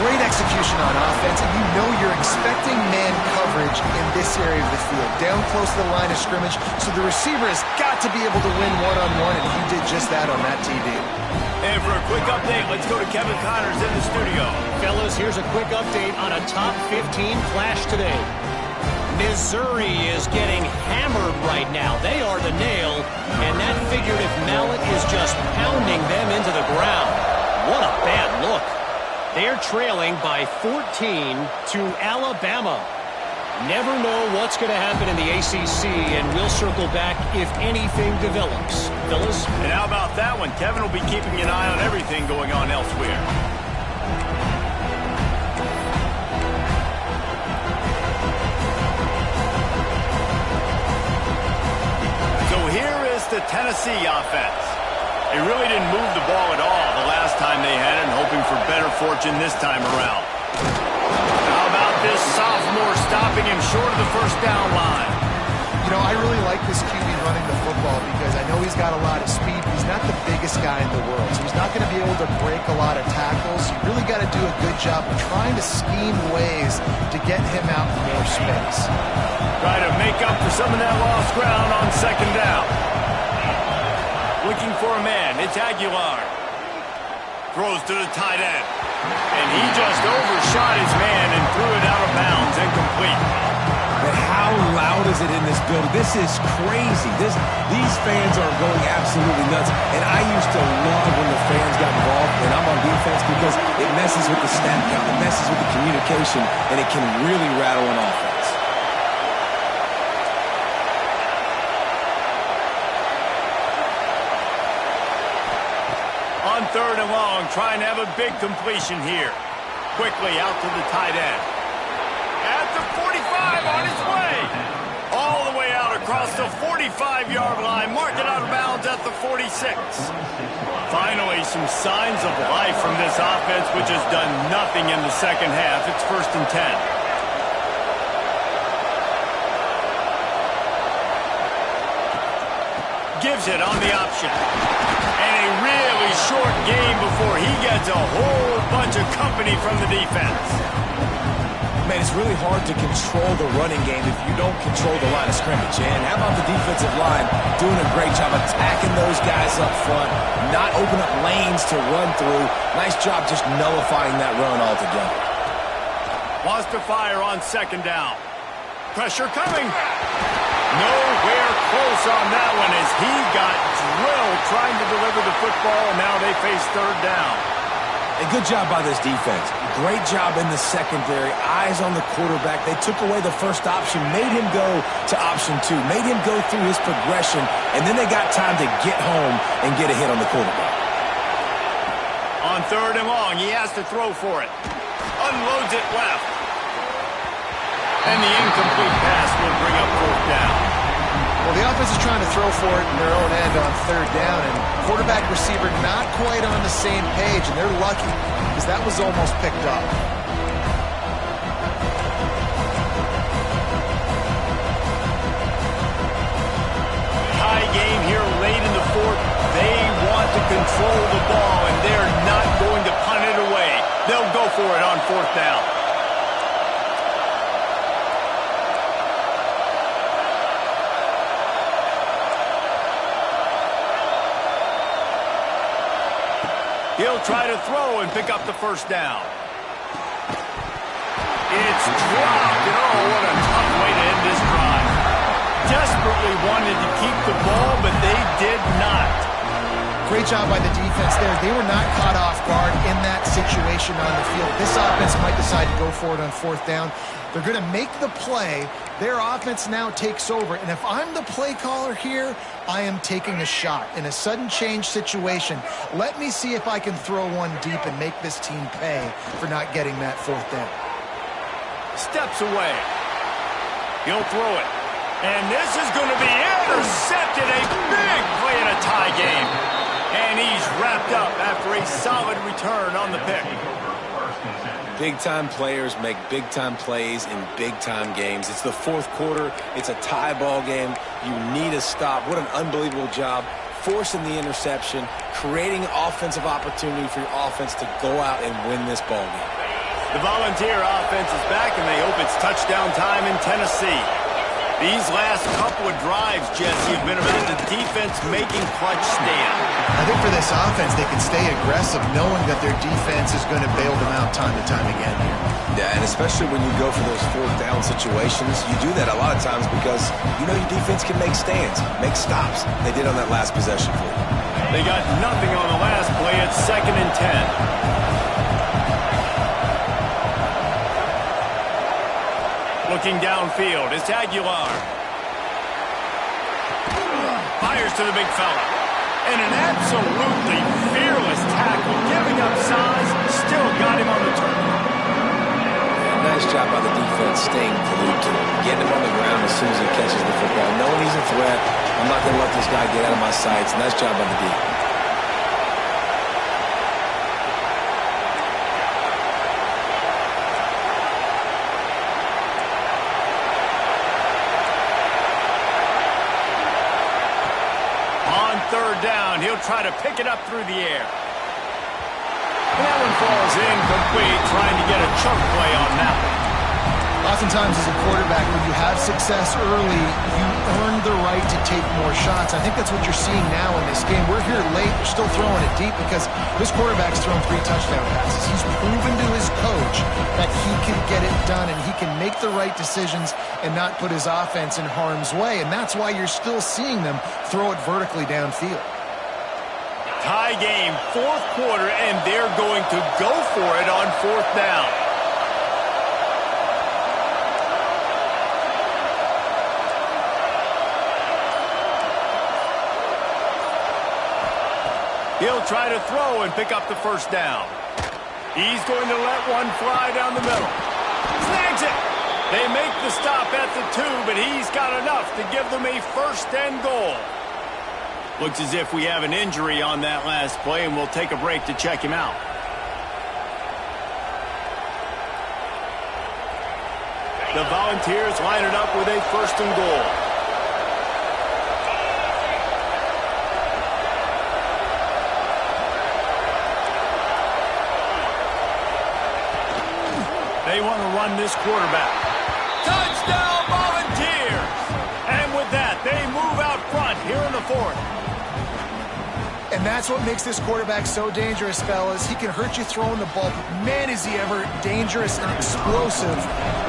Great execution on offense, and you know you're expecting man coverage in this area of the field, down close to the line of scrimmage, so the receiver has got to be able to win one-on-one, and he did just that on that TD. And for a quick update, let's go to Kevin Connors in the studio. Fellas, here's a quick update on a top 15 flash today. Missouri is getting hammered right now. They are the nail, and that figurative mallet is just pounding them into the ground. What a bad look. They're trailing by 14 to Alabama. Never know what's going to happen in the ACC, and we'll circle back if anything develops. Fellas? And how about that one? Kevin will be keeping an eye on everything going on elsewhere. So here is the Tennessee offense. They really didn't move the ball at all the last time they had it, and hoping for better fortune this time around. How about this sophomore stopping him short of the first down line? You know, I really like this QB running the football because I know he's got a lot of speed. He's not the biggest guy in the world, so he's not going to be able to break a lot of tackles. You really got to do a good job of trying to scheme ways to get him out in more space. Try to make up for some of that lost ground on second down. Looking for a man. It's Aguilar. Throws to the tight end. And he just overshot his man and threw it out of bounds, incomplete. But how loud is it in this building? This is crazy. These fans are going absolutely nuts. And I used to love when the fans got involved and I'm on defense because it messes with the snap count, it messes with the communication, and it can really rattle an offense. On third and long, trying to have a big completion here. Quickly out to the tight end. At the 45, on his way. All the way out across the 45-yard line. Marked it out of bounds at the 46. Finally, some signs of life from this offense, which has done nothing in the second half. It's 1st and 10. Gives it on the option. And a really short game before he gets a whole bunch of company from the defense. Man, it's really hard to control the running game if you don't control the line of scrimmage. And how about the defensive line doing a great job attacking those guys up front, not open up lanes to run through. Nice job just nullifying that run altogether. Wants to fire on second down. Pressure coming. Nowhere close on that one as he got drilled trying to deliver the football, and now they face third down. A good job by this defense. Great job in the secondary. Eyes on the quarterback. They took away the first option, made him go to option 2, made him go through his progression, and then they got time to get home and get a hit on the quarterback. On third and long, he has to throw for it. Unloads it left. And the incomplete pass will bring up fourth down. Well, the offense is trying to throw for it in their own end on third down, and quarterback receiver not quite on the same page, and they're lucky because that was almost picked up. High game here late in the fourth. They want to control the ball, and they're not going to punt it away. They'll go for it on fourth down. He'll try to throw and pick up the first down. It's dropped, and oh, what a tough way to end this drive. Desperately wanted to keep the ball, but they did not. Great job by the defense there. They were not caught off guard in that situation on the field. This offense might decide to go for it on fourth down. They're going to make the play. Their offense now takes over. And if I'm the play caller here, I am taking a shot. In a sudden change situation, let me see if I can throw one deep and make this team pay for not getting that fourth down. Steps away. He'll throw it. And this is going to be intercepted. A big play in a tie game. And he's wrapped up after a solid return on the pick. Big-time players make big-time plays in big-time games. It's the fourth quarter. It's a tie ball game. You need a stop. What an unbelievable job forcing the interception, creating offensive opportunity for your offense to go out and win this ball game. The Volunteer offense is back, and they hope it's touchdown time in Tennessee. These last couple of drives, Jesse, have been about the defense making clutch stand. I think for this offense, they can stay aggressive knowing that their defense is going to bail them out time and time again here. Yeah, and especially when you go for those fourth down situations, you do that a lot of times because you know your defense can make stands, make stops. They did on that last possession for you. They got nothing on the last play. It's 2nd and 10. Looking downfield, it's Aguilar. Fires to the big fella. And an absolutely fearless tackle, giving up size, still got him on the turn. Nice job by the defense staying glued to him, getting him on the ground as soon as he catches the football. Knowing he's a threat, I'm not going to let this guy get out of my sights. Nice job by the defense. Third down, he'll try to pick it up through the air. And that one falls incomplete, trying to get a chunk play on that one. Oftentimes as a quarterback, when you have success early, you earn the right to take more shots. I think that's what you're seeing now in this game. We're here late, we're still throwing it deep because this quarterback's thrown 3 touchdown passes. He's proven to his coach that he can get it done and he can make the right decisions and not put his offense in harm's way. And that's why you're still seeing them throw it vertically downfield. Tie game, fourth quarter, and they're going to go for it on 4th down. He'll try to throw and pick up the first down. He's going to let one fly down the middle. Snags it. They make the stop at the 2, but he's got enough to give them a 1st and goal. Looks as if we have an injury on that last play, and we'll take a break to check him out. The Volunteers line it up with a 1st and goal. They want to run this quarterback. Touchdown, Volunteers! And with that, they move out front here in the 4th. And that's what makes this quarterback so dangerous, fellas. He can hurt you throwing the ball, but man, is he ever dangerous and explosive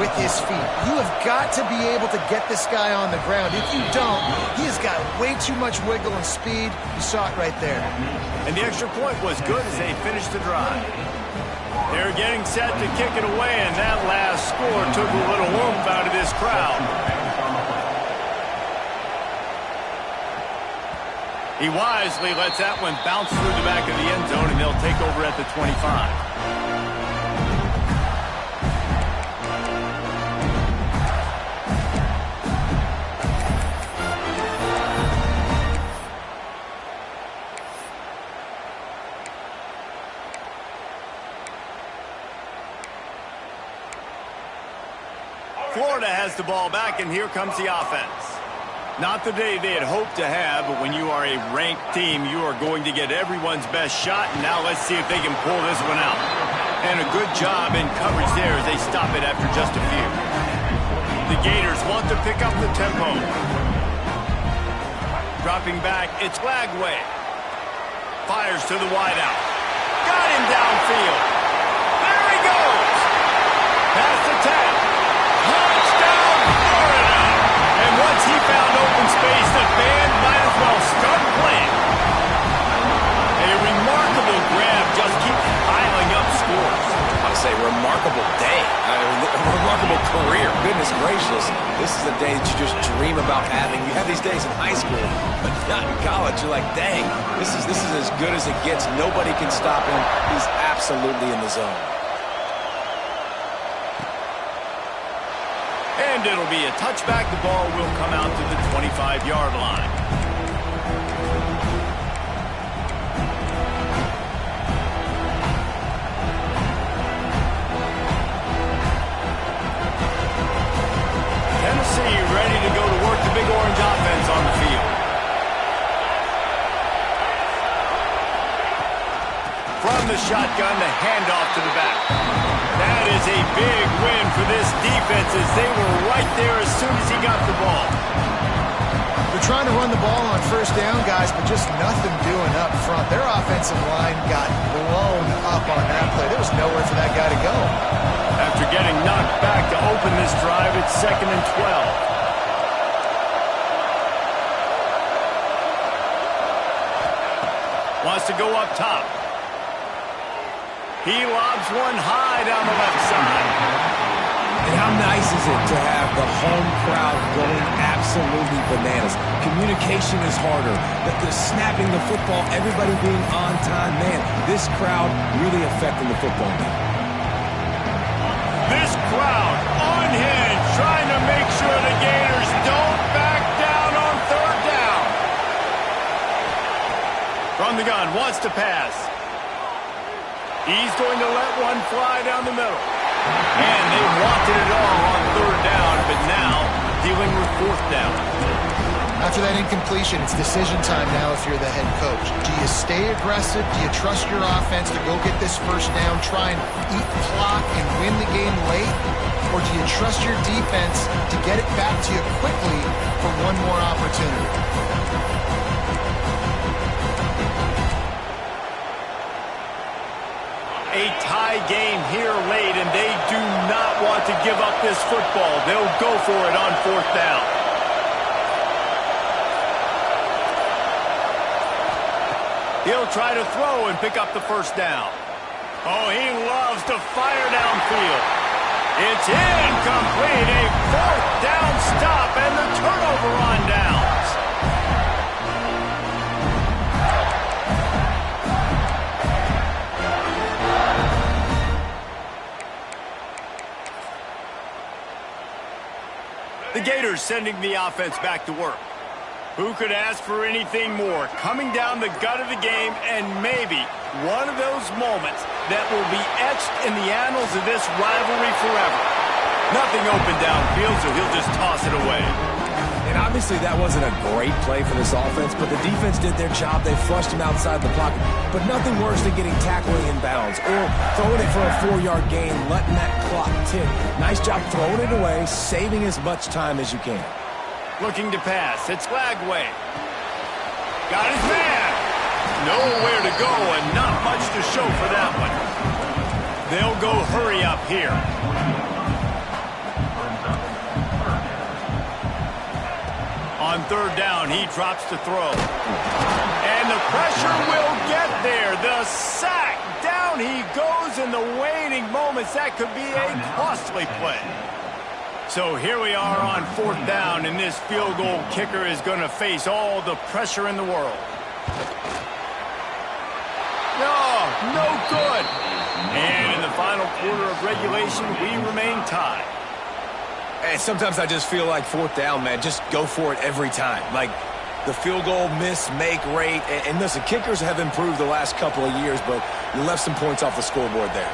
with his feet. You have got to be able to get this guy on the ground. If you don't, he has got way too much wiggle and speed. You saw it right there. And the extra point was good as they finished the drive. They're getting set to kick it away, and that last score took a little oomph out of this crowd. He wisely lets that one bounce through the back of the end zone, and they'll take over at the 25. Florida has the ball back, and here comes the offense. Not the day they had hoped to have, but when you are a ranked team, you are going to get everyone's best shot, and now let's see if they can pull this one out. And a good job in coverage there as they stop it after just a few. The Gators want to pick up the tempo. Dropping back, it's Lagway. Fires to the wideout. Got him downfield. There he goes. Pass the tap. Touchdown, Florida! And once he found open space, the band might as well start playing. A remarkable grab just keeps piling up scores. I would say remarkable day. A remarkable career. Goodness gracious. This is a day that you just dream about having. You have these days in high school, but not in college. You're like, dang, this is as good as it gets. Nobody can stop him. He's absolutely in the zone. And it'll be a touchback. The ball will come out to the 25-yard line. from the shotgun, the handoff to the back. That is a big win for this defense as they were right there as soon as he got the ball. They're trying to run the ball on first down, guys, but just nothing doing up front. Their offensive line got blown up on that play. There was nowhere for that guy to go. After getting knocked back to open this drive, it's 2nd and 12. Wants to go up top. He lobs one high down the left side. And how nice is it to have the home crowd going absolutely bananas? Communication is harder. The snapping the football, everybody being on time. Man, this crowd really affecting the football game. This crowd on hinge, trying to make sure the Gators don't back down on 3rd down. From the gun, wants to pass. He's going to let one fly down the middle. And they wanted it all on 3rd down, but now dealing with 4th down. After that incompletion, it's decision time now if you're the head coach. Do you stay aggressive? Do you trust your offense to go get this 1st down, try and eat clock and win the game late? Or do you trust your defense to get it back to you quickly for one more opportunity? A tie game here late, and they do not want to give up this football. They'll go for it on 4th down. He'll try to throw and pick up the 1st down. Oh, he loves to fire downfield. It's incomplete. A 4th down stop and the turnover on downs. The Gators sending the offense back to work. Who could ask for anything more? Coming down the gut of the game, and maybe one of those moments that will be etched in the annals of this rivalry forever. Nothing open downfield, so he'll just toss it away. And obviously that wasn't a great play for this offense, but the defense did their job. They flushed him outside the pocket. But nothing worse than getting tackled in bounds or throwing it for a 4-yard gain, letting that clock tick. Nice job throwing it away, saving as much time as you can. Looking to pass. It's Flagway. Got his man. Nowhere to go and not much to show for that one. They'll go hurry up here. On 3rd down, he drops to throw. And the pressure will get there. The sack. Down he goes in the waiting moments. That could be a costly play. So here we are on 4th down, and this field goal kicker is going to face all the pressure in the world. No good. And in the final quarter of regulation, we remain tied. And sometimes I just feel like 4th down, man, just go for it every time. Like the field goal miss, make rate. And listen, kickers have improved the last couple of years, but you left some points off the scoreboard there.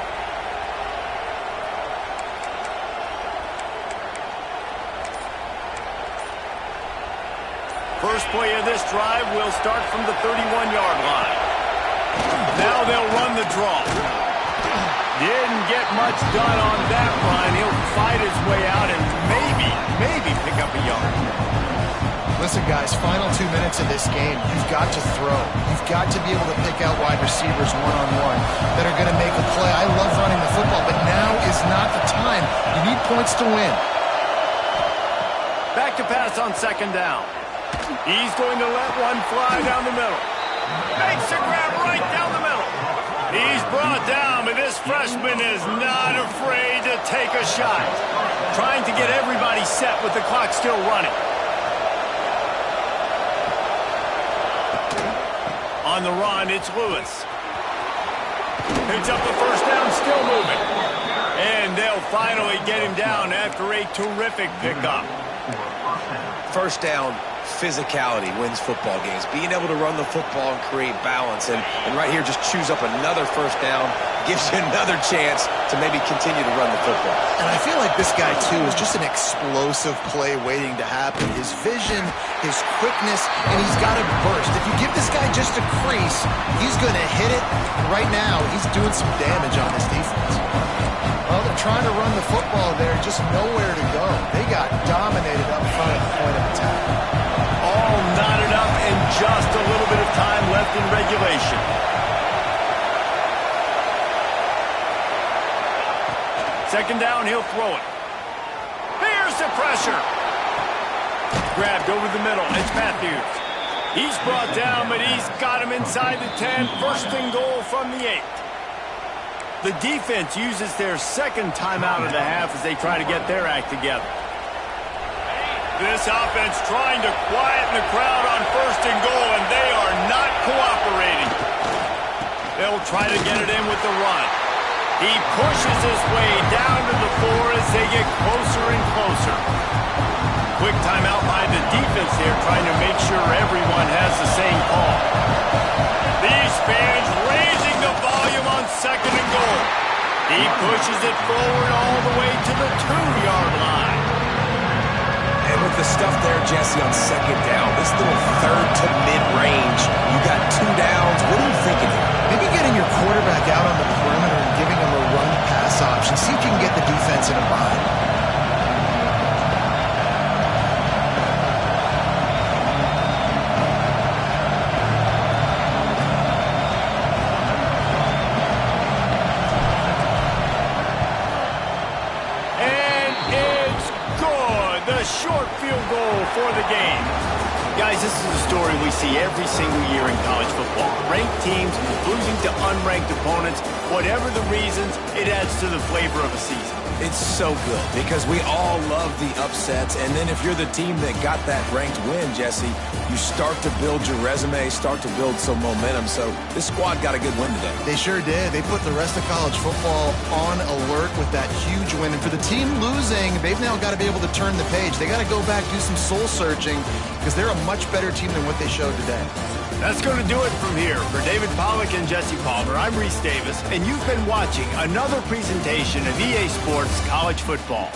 First play of this drive will start from the 31-yard line. Now they'll run the draw. Didn't get much done on that run. He'll fight his way out and maybe pick up a yard. Listen, guys, final 2 minutes of this game, you've got to throw. You've got to be able to pick out wide receivers one-on-one that are going to make a play. I love running the football, but now is not the time. You need points to win. Back to pass on 2nd down. He's going to let one fly down the middle. Makes a grab right down the middle. He's brought down, but this freshman is not afraid to take a shot. Trying to get everybody set with the clock still running. On the run, it's Lewis. Picks up the 1st down, still moving. And they'll finally get him down after a terrific pickup. 1st down, physicality wins football games. Being able to run the football and create balance. And right here, just choose up another 1st down. Gives you another chance to maybe continue to run the football. And I feel like this guy, too, is just an explosive play waiting to happen. His vision, his quickness, and he's got a burst. If you give this guy just a crease. He's going to hit it. Right now, he's doing some damage on this defense. Well, they're trying to run the football there, just nowhere to go. They got dominated up front at the point of attack. All knotted up and just a little bit of time left in regulation. Second down, he'll throw it. Here's the pressure. Grabbed over the middle. It's Matthews. He's brought down, but he's got him inside the 10. First and goal from the 8. The defense uses their second timeout of the half as they try to get their act together. This offense trying to quieten the crowd on first and goal, and they are not cooperating. They'll try to get it in with the run. He pushes his way down to the 4 as they get closer and closer. Quick timeout by the defense here, trying to make sure everyone has the same call. These fans raising the volume on second and goal. He pushes it forward all the way to the 2-yard line. And with the stuff there, Jesse, on second down, this little third to mid-range, you got 2 downs. What are you thinking here? Maybe getting your quarterback out on the perimeter and giving him a run-pass option. See if you can get the defense in a bind. Short field goal for the game. Guys, this is a story we see every single year in college football. Ranked teams losing to unranked opponents. Whatever the reasons, it adds to the flavor of a season. It's so good because we all love the upsets, and then if you're the team that got that ranked win, Jesse, you start to build your resume, start to build some momentum. So this squad got a good win today. They sure did. They put the rest of college football on alert with that huge win. And for the team losing, they've now got to be able to turn the page. They got to go back, do some soul searching, because they're a much better team than what they showed today. That's going to do it from here. For David Pollack and Jesse Palmer, I'm Reese Davis, and you've been watching another presentation of EA Sports College Football.